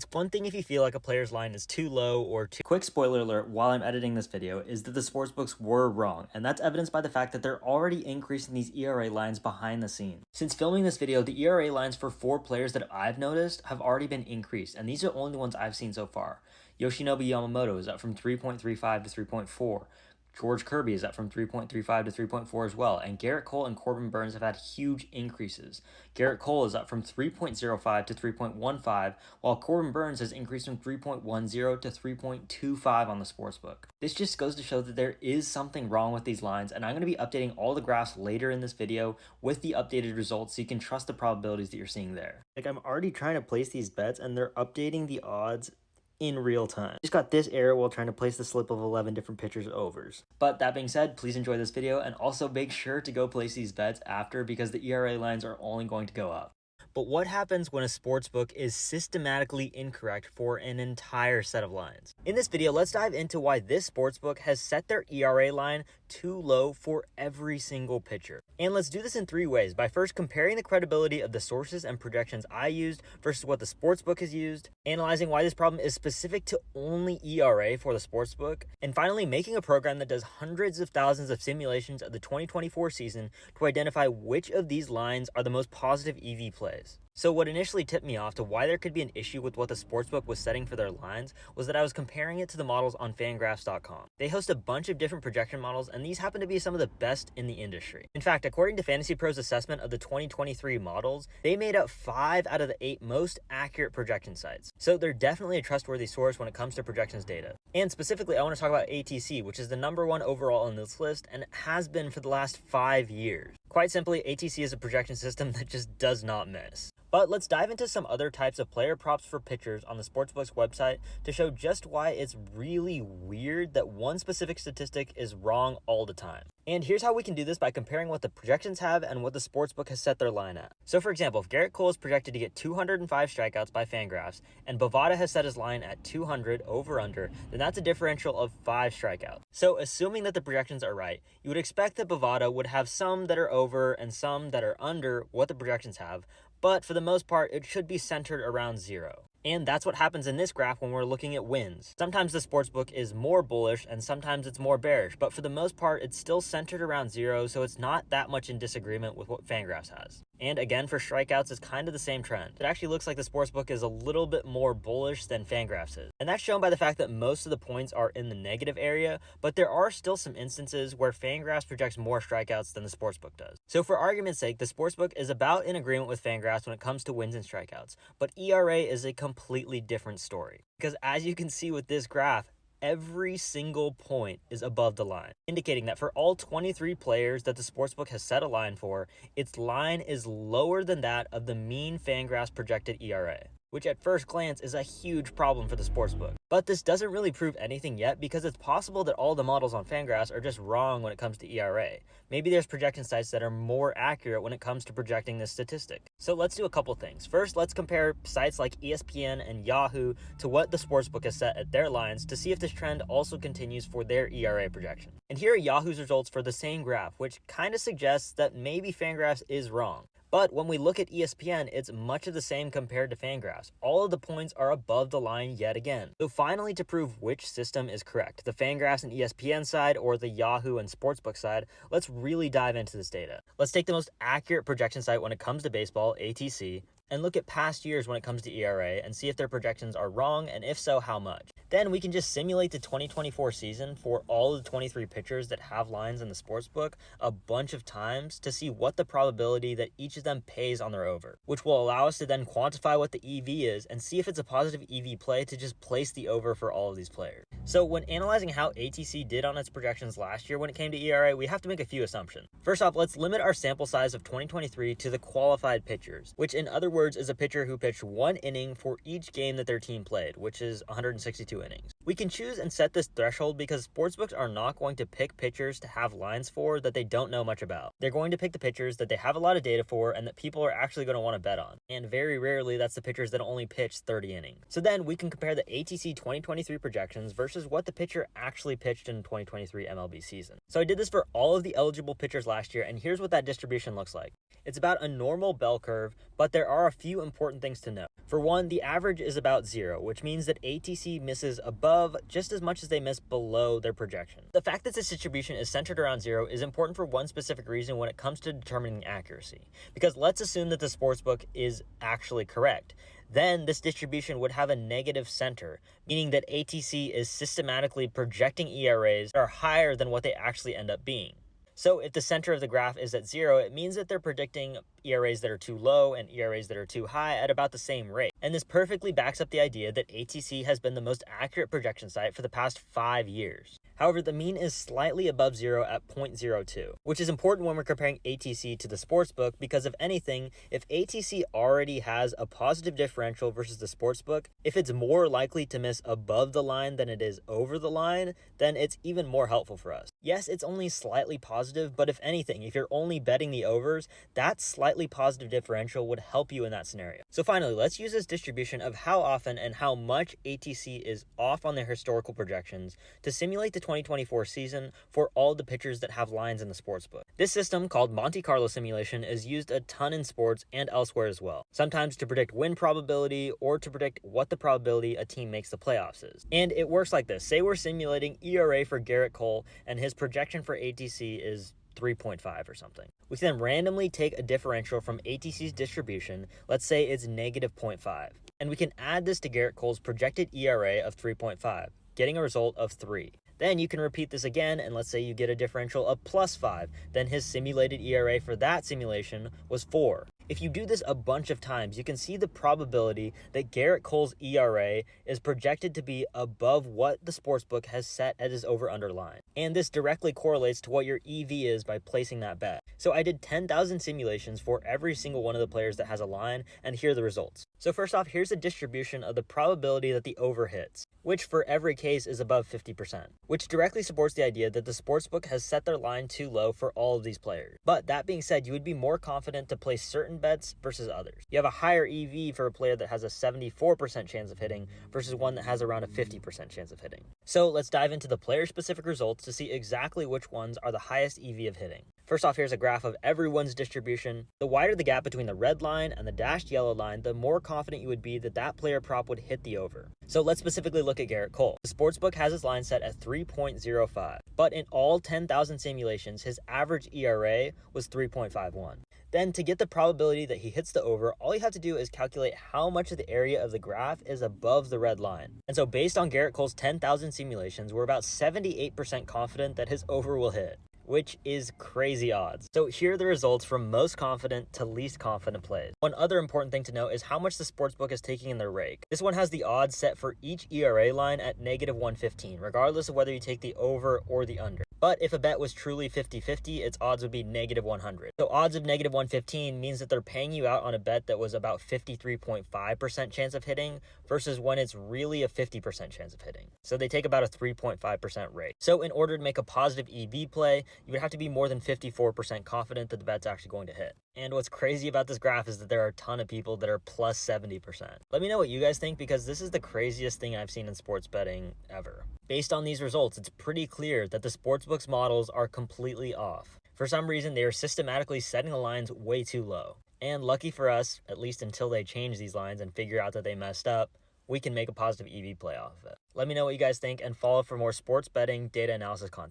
It's one thing if you feel like a player's line is too low or too... Quick spoiler alert while I'm editing this video is that the sportsbooks were wrong, and that's evidenced by the fact that they're already increasing these ERA lines behind the scenes. Since filming this video, the ERA lines for 4 players that I've noticed have already been increased, and these are only the ones I've seen so far. Yoshinobu Yamamoto is up from 3.35 to 3.4. George Kirby is up from 3.35 to 3.4 as well, and Garrett Cole and Corbin Burnes have had huge increases. Garrett Cole is up from 3.05 to 3.15, while Corbin Burnes has increased from 3.10 to 3.25 on the sportsbook. This just goes to show that there is something wrong with these lines, and I'm going to be updating all the graphs later in this video with the updated results so you can trust the probabilities that you're seeing there. Like, I'm already trying to place these bets, and they're updating the odds in real time. Just got this error while trying to place the slip of 11 different pitchers overs. But that being said, please enjoy this video and also make sure to go place these bets after because the ERA lines are only going to go up. But what happens when a sportsbook is systematically incorrect for an entire set of lines? In this video, let's dive into why this sportsbook has set their ERA line too low for every single pitcher. And let's do this in 3 ways, by first comparing the credibility of the sources and projections I used versus what the sportsbook has used, analyzing why this problem is specific to only ERA for the sportsbook, and finally making a program that does hundreds of thousands of simulations of the 2024 season to identify which of these lines are the most positive EV plays. So what initially tipped me off to why there could be an issue with what the sportsbook was setting for their lines was that I was comparing it to the models on fangraphs.com. They host a bunch of different projection models, and these happen to be some of the best in the industry. In fact, according to Fantasy Pros assessment of the 2023 models, they made up 5 out of the 8 most accurate projection sites. So they're definitely a trustworthy source when it comes to projections data. And specifically, I want to talk about ATC, which is the #1 overall on this list and has been for the last 5 years. Quite simply, ATC is a projection system that just does not miss. But let's dive into some other types of player props for pitchers on the Sportsbook's website to show just why it's really weird that one specific statistic is wrong all the time. And here's how we can do this by comparing what the projections have and what the Sportsbook has set their line at. So for example, if Garrett Cole is projected to get 205 strikeouts by Fangraphs, and Bovada has set his line at 200 over-under, then that's a differential of 5 strikeouts. So assuming that the projections are right, you would expect that Bovada would have some that are over and some that are under what the projections have, but for the most part, it should be centered around 0. And that's what happens in this graph when we're looking at wins. Sometimes the sportsbook is more bullish and sometimes it's more bearish, but for the most part, it's still centered around 0, so it's not that much in disagreement with what Fangraphs has. And again, for strikeouts, it's kind of the same trend. It actually looks like the sportsbook is a little bit more bullish than Fangraphs is. And that's shown by the fact that most of the points are in the negative area, but there are still some instances where Fangraphs projects more strikeouts than the sportsbook does. So for argument's sake, the sportsbook is about in agreement with Fangraphs when it comes to wins and strikeouts, but ERA is a completely different story. Because as you can see with this graph, every single point is above the line, indicating that for all 23 players that the sportsbook has set a line for, its line is lower than that of the mean Fangraphs projected ERA, which at first glance is a huge problem for the sportsbook. But this doesn't really prove anything yet because it's possible that all the models on Fangraphs are just wrong when it comes to ERA. Maybe there's projection sites that are more accurate when it comes to projecting this statistic. So let's do a couple things. First, let's compare sites like ESPN and Yahoo to what the sportsbook has set at their lines to see if this trend also continues for their ERA projection. And here are Yahoo's results for the same graph, which kind of suggests that maybe Fangraphs is wrong. But when we look at ESPN, it's much of the same compared to Fangraphs. All of the points are above the line yet again. So finally, to prove which system is correct, the Fangraphs and ESPN side or the Yahoo and Sportsbook side, let's really dive into this data. Let's take the most accurate projection site when it comes to baseball, ATC, and look at past years when it comes to ERA and see if their projections are wrong, and if so, how much. Then we can just simulate the 2024 season for all of the 23 pitchers that have lines in the sportsbook a bunch of times to see what the probability that each of them pays on their over, which will allow us to then quantify what the EV is and see if it's a positive EV play to just place the over for all of these players. So when analyzing how ATC did on its projections last year when it came to ERA, we have to make a few assumptions. First off, let's limit our sample size of 2023 to the qualified pitchers, which in other words is a pitcher who pitched 1 inning for each game that their team played, which is 162 innings. We can choose and set this threshold because sportsbooks are not going to pick pitchers to have lines for that they don't know much about. They're going to pick the pitchers that they have a lot of data for and that people are actually going to want to bet on. And very rarely that's the pitchers that only pitch 30 innings. So then we can compare the ATC 2023 projections versus what the pitcher actually pitched in 2023 MLB season. So I did this for all of the eligible pitchers last year, and here's what that distribution looks like. It's about a normal bell curve, but there are a few important things to note. For one, the average is about 0, which means that ATC misses above just as much as they miss below their projection. The fact that this distribution is centered around 0 is important for one specific reason when it comes to determining accuracy. Because let's assume that the sportsbook is actually correct. Then this distribution would have a negative center, meaning that ATC is systematically projecting ERAs that are higher than what they actually end up being. So if the center of the graph is at 0, it means that they're predicting ERAs that are too low and ERAs that are too high at about the same rate. And this perfectly backs up the idea that ATC has been the most accurate projection site for the past 5 years. However, the mean is slightly above 0 at 0.02, which is important when we're comparing ATC to the sportsbook because if anything, if ATC already has a positive differential versus the sportsbook, if it's more likely to miss above the line than it is over the line, then it's even more helpful for us. Yes, it's only slightly positive, but if anything, if you're only betting the overs, that slightly positive differential would help you in that scenario. So finally, let's use this distribution of how often and how much ATC is off on their historical projections to simulate the 2024 season for all the pitchers that have lines in the sportsbook. This system, called Monte Carlo simulation, is used a ton in sports and elsewhere as well, sometimes to predict win probability or to predict what the probability a team makes the playoffs is. And it works like this. Say we're simulating ERA for Garrett Cole and his projection for ATC is 3.5 or something. We can then randomly take a differential from ATC's distribution, let's say it's negative 0.5, and we can add this to Garrett Cole's projected ERA of 3.5, getting a result of 3. Then you can repeat this again, and let's say you get a differential of plus 5. Then his simulated ERA for that simulation was 4. If you do this a bunch of times, you can see the probability that Garrett Cole's ERA is projected to be above what the sportsbook has set as his over-under line. And this directly correlates to what your EV is by placing that bet. So I did 10,000 simulations for every single one of the players that has a line, and here are the results. So first off, here's a distribution of the probability that the over hits, which for every case is above 50%, which directly supports the idea that the sportsbook has set their line too low for all of these players. But that being said, you would be more confident to place certain bets versus others. You have a higher EV for a player that has a 74% chance of hitting versus one that has around a 50% chance of hitting. So let's dive into the player-specific results to see exactly which ones are the highest EV of hitting. First off, here's a graph of everyone's distribution. The wider the gap between the red line and the dashed yellow line, the more confident you would be that that player prop would hit the over. So let's specifically look at Garrett Cole. The sportsbook has his line set at 3.05, but in all 10,000 simulations, his average ERA was 3.51. Then to get the probability that he hits the over, all you have to do is calculate how much of the area of the graph is above the red line. And so based on Garrett Cole's 10,000 simulations, we're about 78% confident that his over will hit, which is crazy odds. So here are the results from most confident to least confident plays. One other important thing to note is how much the sportsbook is taking in their rake. This one has the odds set for each ERA line at negative 115, regardless of whether you take the over or the under. But if a bet was truly 50-50, its odds would be negative 100. So odds of negative 115 means that they're paying you out on a bet that was about 53.5% chance of hitting versus when it's really a 50% chance of hitting. So they take about a 3.5% rate. So in order to make a positive EV play, you would have to be more than 54% confident that the bet's actually going to hit. And what's crazy about this graph is that there are a ton of people that are plus 70%. Let me know what you guys think because this is the craziest thing I've seen in sports betting ever. Based on these results, it's pretty clear that the sportsbooks models are completely off. For some reason, they are systematically setting the lines way too low. And lucky for us, at least until they change these lines and figure out that they messed up, we can make a positive EV play off of it. Let me know what you guys think and follow for more sports betting data analysis content.